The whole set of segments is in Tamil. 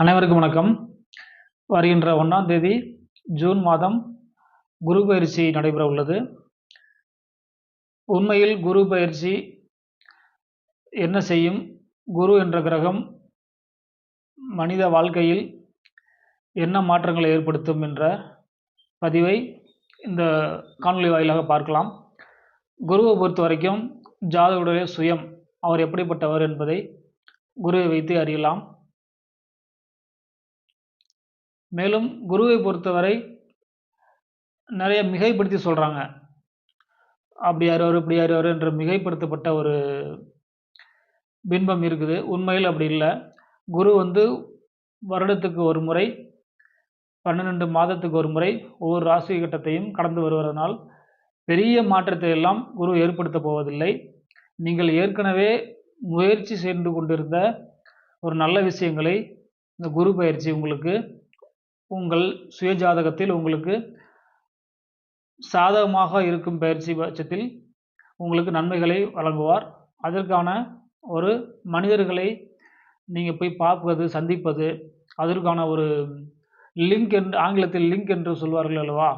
அனைவருக்கும் வணக்கம். வருகின்ற 1ஆம் தேதி ஜூன் மாதம் குரு பயிற்சி நடைபெற உள்ளது. உண்மையில் குரு பயிற்சி என்ன செய்யும், குரு என்ற கிரகம் மனித வாழ்க்கையில் என்ன மாற்றங்களை ஏற்படுத்தும் என்ற பதிவை இந்த காணொளி வாயிலாக பார்க்கலாம். குருவை பொறுத்த வரைக்கும் ஜாதகருடைய சுயம், அவர் எப்படிப்பட்டவர் என்பதை குருவை வைத்து அறியலாம். மேலும் குருவை பொறுத்தவரை நிறைய மிகைப்படுத்தி சொல்கிறாங்க. அப்படி யார் இப்படி யார் என்ற மிகைப்படுத்தப்பட்ட ஒரு பின்பம் இருக்குது. உண்மையில் அப்படி இல்லை. குரு வருடத்துக்கு ஒரு முறை, 12 மாதத்துக்கு ஒரு முறை ஒவ்வொரு ராசி கட்டத்தையும் கடந்து வருவதனால் பெரிய மாற்றத்தை எல்லாம் குரு ஏற்படுத்த போவதில்லை. நீங்கள் ஏற்கனவே முயற்சி செய்து கொண்டிருந்த ஒரு நல்ல விஷயங்களை இந்த குரு பயிற்சி உங்களுக்கு உங்கள் சுய ஜாதகத்தில் உங்களுக்கு சாதகமாக இருக்கும் பயிற்சி பட்சத்தில் உங்களுக்கு நன்மைகளை வழங்குவார். அதற்கான ஒரு மனிதர்களை நீங்கள் போய் பார்ப்பது, சந்திப்பது, அதற்கான ஒரு லிங்க் என்று ஆங்கிலத்தில் லிங்க் என்று சொல்வார்கள் அல்லவா,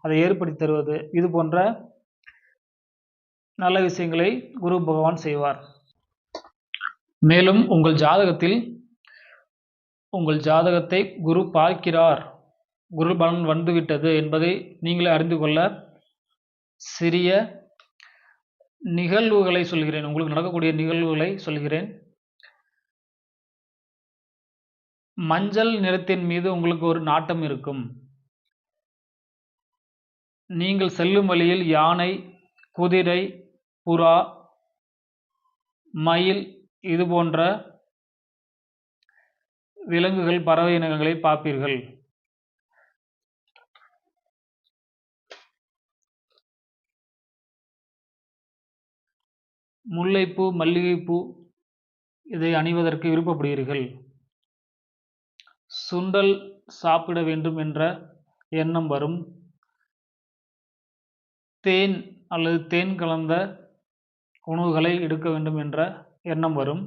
அதை ஏற்படுத்தி தருவது, இது போன்ற நல்ல விஷயங்களை குரு பகவான் செய்வார். மேலும் உங்கள் ஜாதகத்தை குரு பார்க்கிறார், குரு பலன் வந்துவிட்டது என்பதை நீங்களே அறிந்து கொள்ள சிறிய நிகழ்வுகளை சொல்கிறேன். உங்களுக்கு நடக்கக்கூடிய நிகழ்வுகளை சொல்கிறேன். மஞ்சள் நிறத்தின் மீது உங்களுக்கு ஒரு நாட்டம் இருக்கும். நீங்கள் செல்லும் வழியில் யானை, குதிரை, புறா, மயில் இது போன்ற விலங்குகள், பறவை இனங்களை பார்ப்பீர்கள். முல்லைப்பூ, மல்லிகைப்பூ இதை அணிவதற்கு விருப்பப்படுகிறீர்கள். சுண்டல் சாப்பிட வேண்டும் என்ற எண்ணம் வரும். தேன் அல்லது தேன் கலந்த உணவுகளை எடுக்க வேண்டும் என்ற எண்ணம் வரும்.